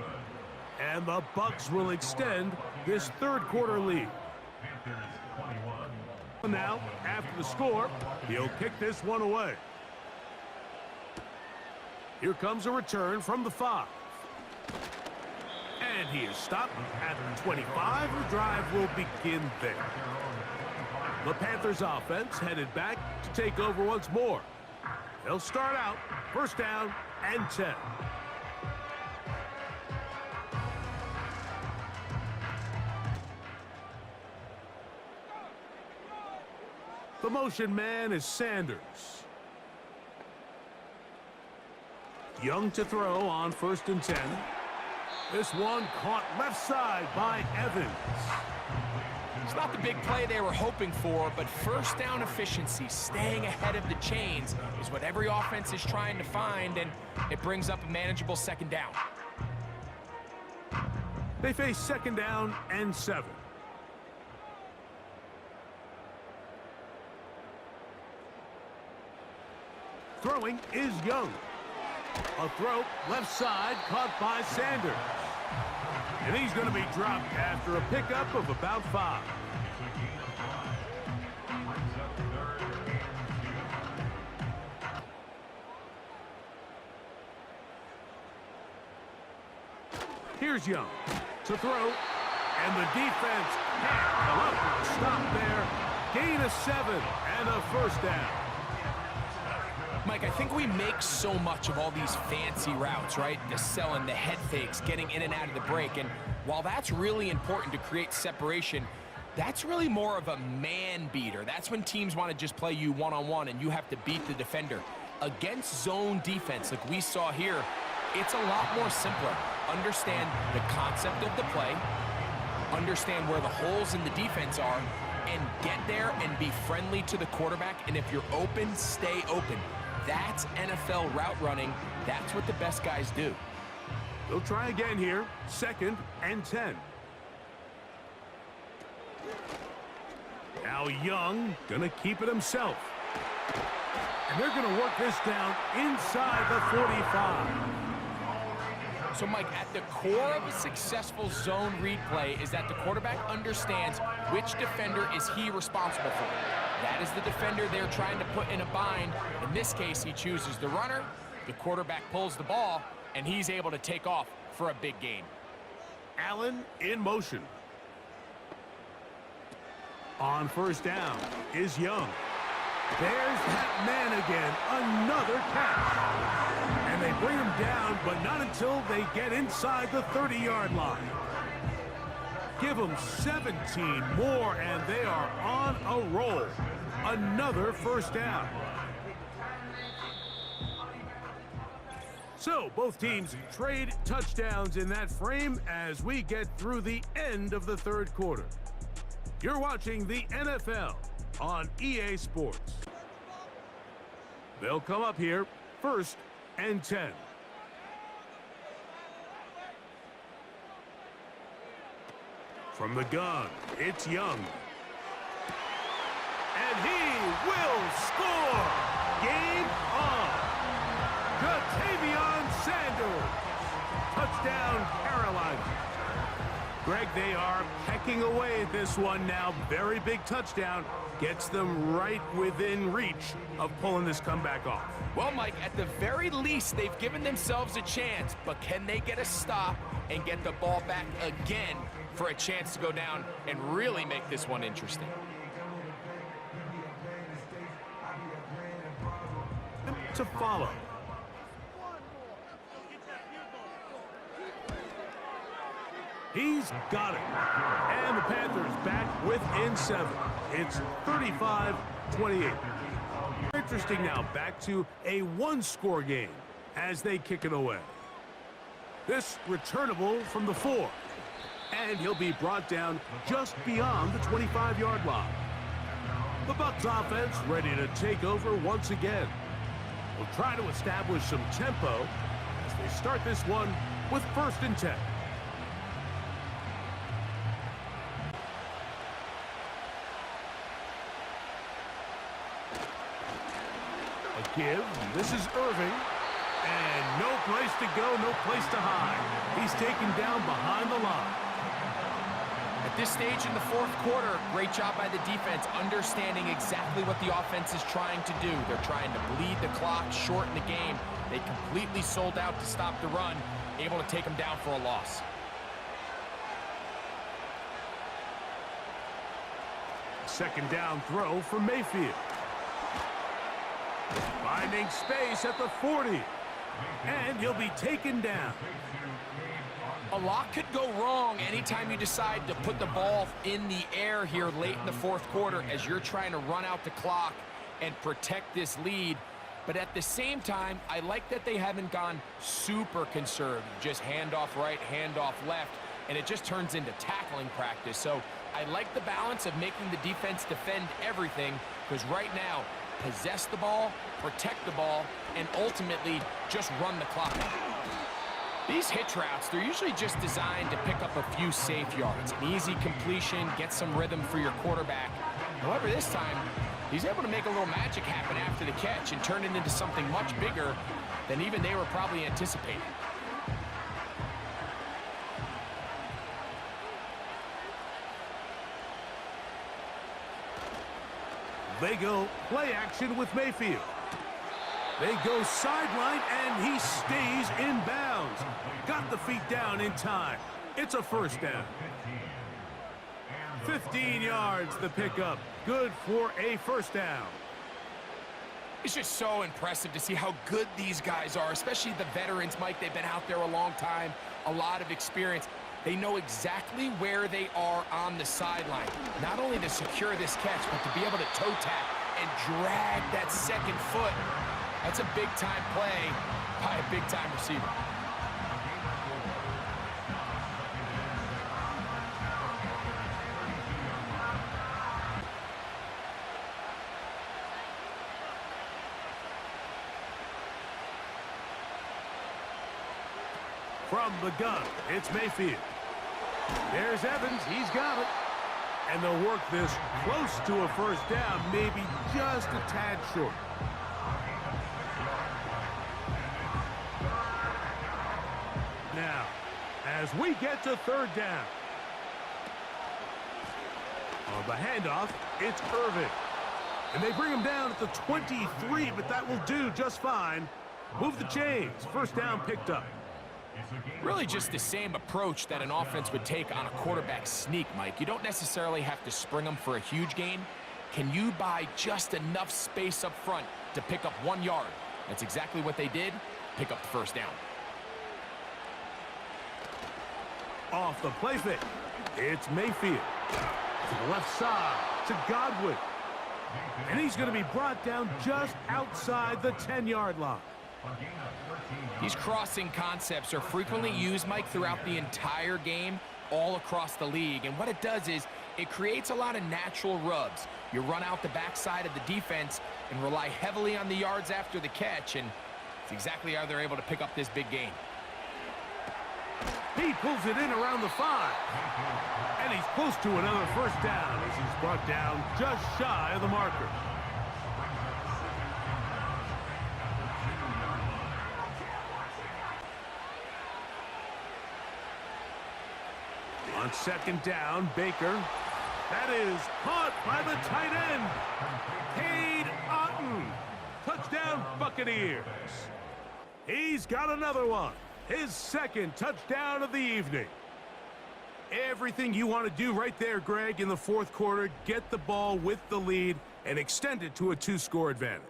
And the Bucs will extend this 3rd quarter lead. Now, after the score, he'll kick this one away. Here comes a return from the 5. And he is stopped at the 25. The drive will begin there. The Panthers offense headed back to take over once more. They'll start out 1st down and 10. The motion man is Sanders. Young to throw on 1st and 10. This one caught left side by Evans. It's not the big play they were hoping for, but 1st down efficiency, staying ahead of the chains, is what every offense is trying to find, and it brings up a manageable 2nd down. They face 2nd down and 7. Throwing is Young. A throw left side caught by Sanders. And he's going to be dropped after a pickup of about 5. Here's Young to throw, and the defense can't come up with a stop there. Gain of 7 and a first down. Mike, I think we make so much of all these fancy routes, right? The selling, the head fakes, getting in and out of the break. And while that's really important to create separation, that's really more of a man beater. That's when teams want to just play you one-on-one and you have to beat the defender. Against zone defense, like we saw here, it's a lot more simpler. Understand the concept of the play, understand where the holes in the defense are, and get there and be friendly to the quarterback. And if you're open, stay open. That's NFL route running. That's what the best guys do. They'll try again here. 2nd and 10. Now Young gonna keep it himself. And they're gonna work this down inside the 45. So, Mike, at the core of a successful zone read play is that the quarterback understands which defender is he responsible for. That is the defender they're trying to put in a bind. In this case, he chooses the runner, the quarterback pulls the ball, and he's able to take off for a big gain. Allen in motion. On first down is Young. There's that man again, another catch. And they bring him down, but not until they get inside the 30-yard line. Give them 17 more, and they are on a roll. Another first down. So both teams trade touchdowns in that frame as we get through the end of the third quarter. You're watching the NFL on EA Sports. They'll come up here, 1st and 10. From the gun, it's Young. And he will score! Game on! Ja'Tavion Sanders! Touchdown, Carolina. Greg, they are pecking away at this one now. Very big touchdown. Gets them right within reach of pulling this comeback off. Well, Mike, at the very least, they've given themselves a chance, but can they get a stop and get the ball back again for a chance to go down and really make this one interesting? To follow. He's got it. And the Panthers back within 7. It's 35-28. Interesting now, back to a one-score game as they kick it away. This returnable from the 4. And he'll be brought down just beyond the 25-yard line. The Bucs offense ready to take over once again. We'll try to establish some tempo as they start this one with 1st and 10. A give. This is Irving. And no place to go, no place to hide. He's taken down behind the line. At this stage in the 4th quarter, great job by the defense, understanding exactly what the offense is trying to do. They're trying to bleed the clock, shorten the game. They completely sold out to stop the run, able to take them down for a loss. Second down throw for Mayfield. Finding space at the 40. And he'll be taken down. A lot could go wrong anytime you decide to put the ball in the air here late in the 4th quarter as you're trying to run out the clock and protect this lead. But at the same time, I like that they haven't gone super conservative. Just handoff right, handoff left, and it just turns into tackling practice. So I like the balance of making the defense defend everything, because right now, possess the ball, protect the ball, and ultimately just run the clock out. These hitch routes, they're usually just designed to pick up a few safe yards. An easy completion, get some rhythm for your quarterback. However, this time, he's able to make a little magic happen after the catch and turn it into something much bigger than even they were probably anticipating. They go play action with Mayfield. They go sideline, and he stays in bounds. Got the feet down in time. It's a first down. 15 yards the pickup. Good for a first down. It's just so impressive to see how good these guys are, especially the veterans, Mike. They've been out there a long time, a lot of experience. They know exactly where they are on the sideline, not only to secure this catch, but to be able to toe tap and drag that second foot. That's a big-time play by a big-time receiver. From the gun, it's Mayfield. There's Evans. He's got it. And they'll work this close to a first down, maybe just a tad short. Now, as we get to third down. On the handoff, it's Irvin. And they bring him down at the 23, but that will do just fine. Move the chains. First down picked up. Really just the same approach that an offense would take on a quarterback sneak, Mike. You don't necessarily have to spring them for a huge gain. Can you buy just enough space up front to pick up 1 yard? That's exactly what they did. Pick up the first down. Off the play fake, it's Mayfield. To the left side, to Godwin. And he's going to be brought down just outside the 10-yard line. These crossing concepts are frequently used, Mike, throughout the entire game, all across the league. And what it does is it creates a lot of natural rubs. You run out the backside of the defense and rely heavily on the yards after the catch, and it's exactly how they're able to pick up this big gain. He pulls it in around the 5. And he's close to another first down as he's brought down just shy of the marker. On second down, Baker. That is caught by the tight end. Cade Otton. Touchdown, Buccaneers. He's got another one. His second touchdown of the evening. Everything you want to do right there, Greg, in the fourth quarter. Get the ball with the lead and extend it to a 2-score advantage.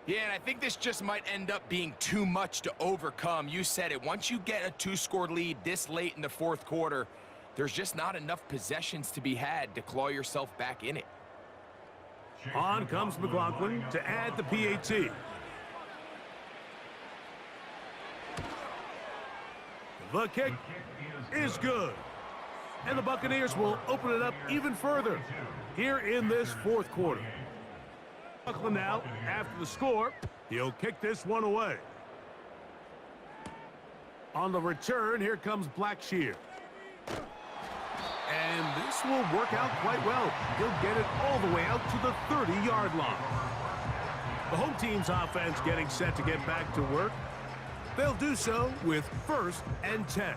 Yeah, and I think this just might end up being too much to overcome. You said it. Once you get a 2-score lead this late in the fourth quarter, there's just not enough possessions to be had to claw yourself back in it. On comes McLaughlin to add the PAT. The kick is good. And the Buccaneers will open it up even further here in this fourth quarter. McLaughlin now, after the score, he'll kick this one away. On the return, here comes Blackshear. And this will work out quite well. He'll get it all the way out to the 30-yard line. The home team's offense getting set to get back to work. They'll do so with 1st and 10.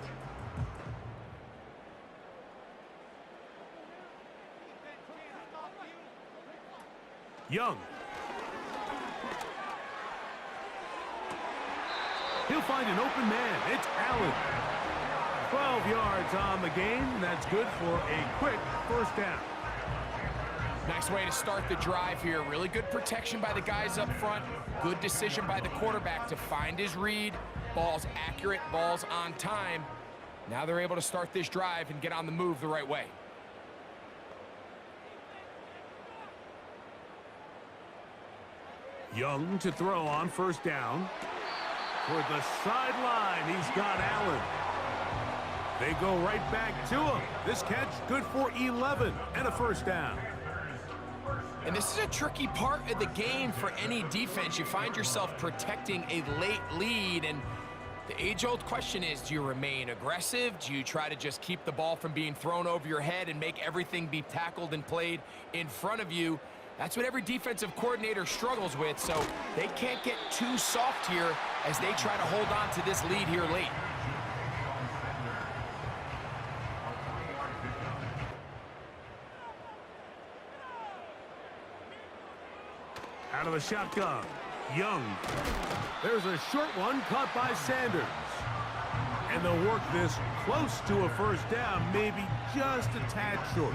Young. He'll find an open man. It's Allen. 12 yards on the game. That's good for a quick first down. Nice way to start the drive here. Really good protection by the guys up front. Good decision by the quarterback to find his read. Ball's accurate, ball's on time. Now they're able to start this drive and get on the move the right way. Young to throw on first down. Toward the sideline, he's got Allen. They go right back to him. This catch good for 11 and a first down. And this is a tricky part of the game for any defense. You find yourself protecting a late lead, and the age-old question is, do you remain aggressive? Do you try to just keep the ball from being thrown over your head and make everything be tackled and played in front of you? That's what every defensive coordinator struggles with, so they can't get too soft here as they try to hold on to this lead here late. Out of the shotgun, Young. There's a short one caught by Sanders. And they'll work this close to a first down, maybe just a tad short.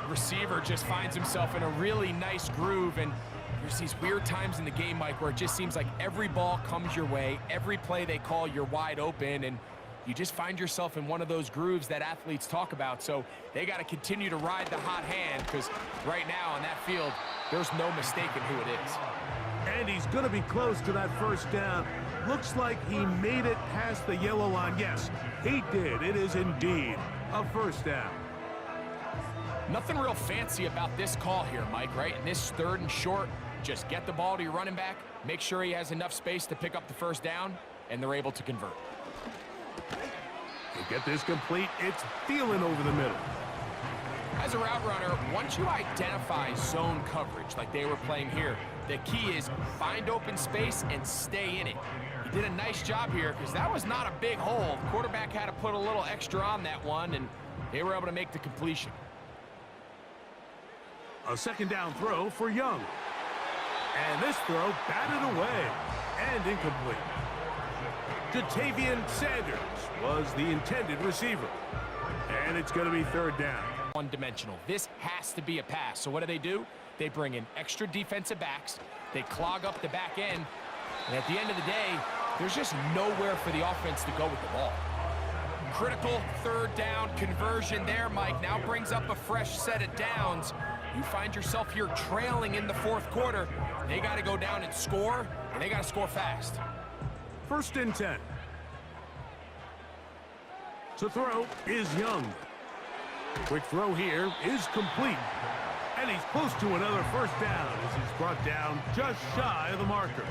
Receiver just finds himself in a really nice groove, and there's these weird times in the game, Mike, where it just seems like every ball comes your way, every play they call, you're wide open, and you just find yourself in one of those grooves that athletes talk about. So they got to continue to ride the hot hand, because right now on that field, there's no mistaking who it is. And he's going to be close to that first down. Looks like he made it past the yellow line. Yes, he did. It is indeed a first down. Nothing real fancy about this call here, Mike, right? In this 3rd and short, just get the ball to your running back, make sure he has enough space to pick up the first down, and they're able to convert. To get this complete, it's feeling over the middle. As a route runner, once you identify zone coverage like they were playing here, the key is find open space and stay in it. He did a nice job here because that was not a big hole. The quarterback had to put a little extra on that one, and they were able to make the completion. A 2nd down throw for Young. And this throw batted away and incomplete. Jatavian Sanders was the intended receiver. And it's going to be 3rd down. One-dimensional. This has to be a pass. So what do? They bring in extra defensive backs. They clog up the back end. And at the end of the day, there's just nowhere for the offense to go with the ball. Critical 3rd down conversion there, Mike. Now brings up a fresh set of downs. You find yourself here trailing in the 4th quarter. They got to go down and score, and they got to score fast. 1st and 10. To throw is Young. Quick throw here is complete. And he's close to another first down as he's brought down just shy of the marker.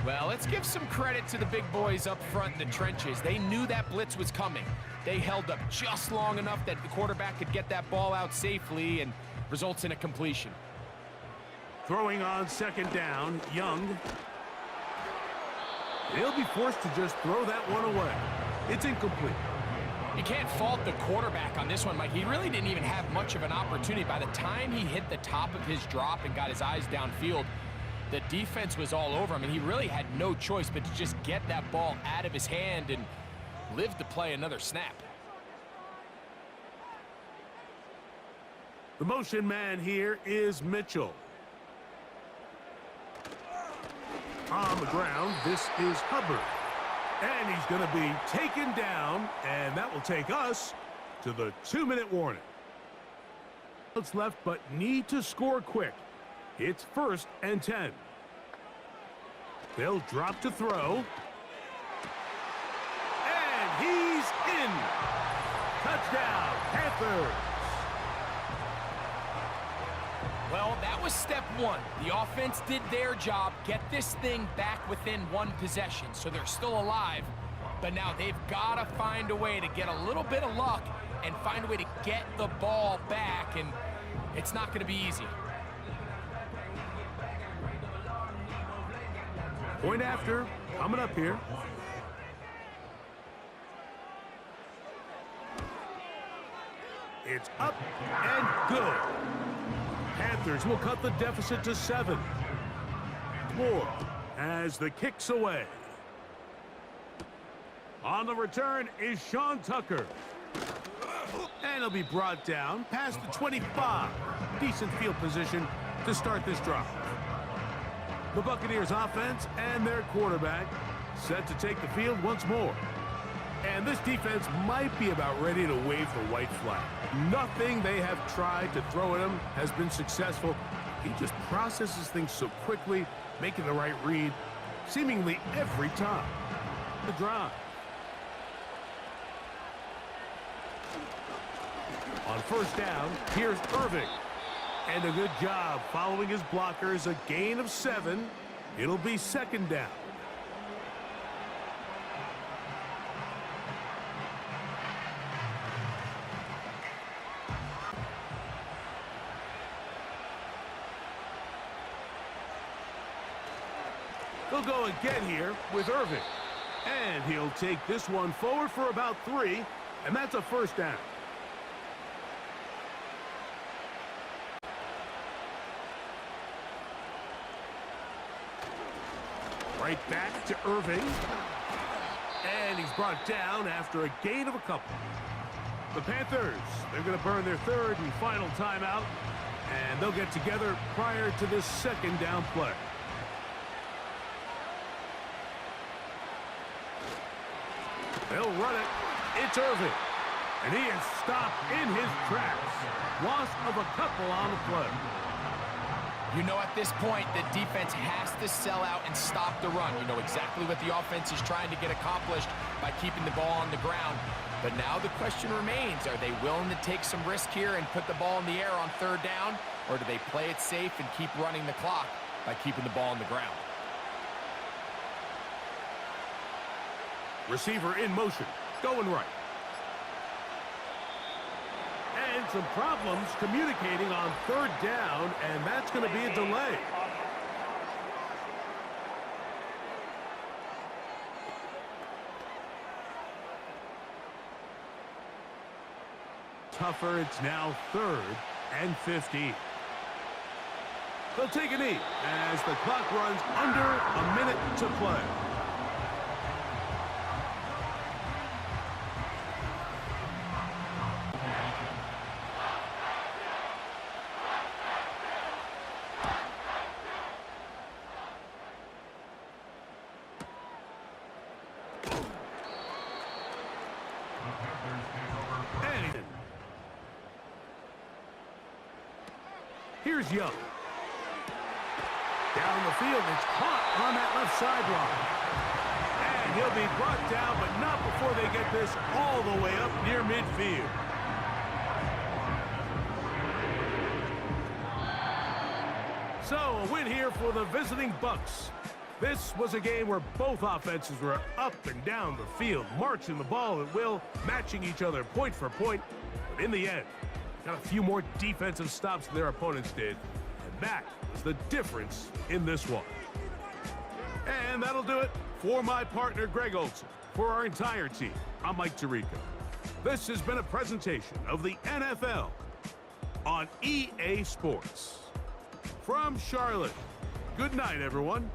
Well, let's give some credit to the big boys up front in the trenches. They knew that blitz was coming. They held up just long enough that the quarterback could get that ball out safely, and results in a completion. Throwing on 2nd down, Young. He'll be forced to just throw that one away. It's incomplete. You can't fault the quarterback on this one, Mike. He really didn't even have much of an opportunity. By the time he hit the top of his drop and got his eyes downfield, the defense was all over him, and he really had no choice but to just get that ball out of his hand and live to play another snap. The motion man here is Mitchell. On the ground, this is Hubbard. And he's going to be taken down, and that will take us to the 2-minute warning. It's left, but need to score quick. It's 1st and 10. They'll drop to throw. And he's in. Touchdown, Panthers. Well, that was step 1. The offense did their job, get this thing back within 1 possession, so they're still alive. But now they've got to find a way to get a little bit of luck and find a way to get the ball back, and it's not going to be easy. Point after, coming up here. It's up and good. Panthers will cut the deficit to 7. Moore as the kick's away. On the return is Sean Tucker. And he'll be brought down past the 25. Decent field position to start this drive. The Buccaneers offense and their quarterback set to take the field once more. And this defense might be about ready to wave the white flag. Nothing they have tried to throw at him has been successful. He just processes things so quickly, making the right read, seemingly every time. The drive. On 1st down, here's Irving. And a good job following his blockers, a gain of 7. It'll be 2nd down. They'll go again here with Irving. And he'll take this one forward for about 3, and that's a 1st down. Right back to Irving. And he's brought down after a gain of a couple. The Panthers, they're going to burn their third and final timeout, and they'll get together prior to this second down play. They'll run it. It's Irving. And he is stopped in his tracks. Loss of a couple on the play. You know, at this point, the defense has to sell out and stop the run. You know exactly what the offense is trying to get accomplished by keeping the ball on the ground. But now the question remains, are they willing to take some risk here and put the ball in the air on third down? Or do they play it safe and keep running the clock by keeping the ball on the ground? Receiver in motion, going right. And some problems communicating on third down, and that's going to be a delay. Tougher, it's now 3rd and 15. They'll take a knee as the clock runs under a minute to play. Here's Young. Down the field, it's caught on that left sideline. And he'll be brought down, but not before they get this all the way up near midfield. So, a win here for the visiting Bucs. This was a game where both offenses were up and down the field, marching the ball at will, matching each other point for point. But in the end, got a few more defensive stops than their opponents did. And that was the difference in this one. And that'll do it for my partner, Greg Olson. For our entire team, I'm Mike Tirico. This has been a presentation of the NFL on EA Sports. From Charlotte, good night, everyone.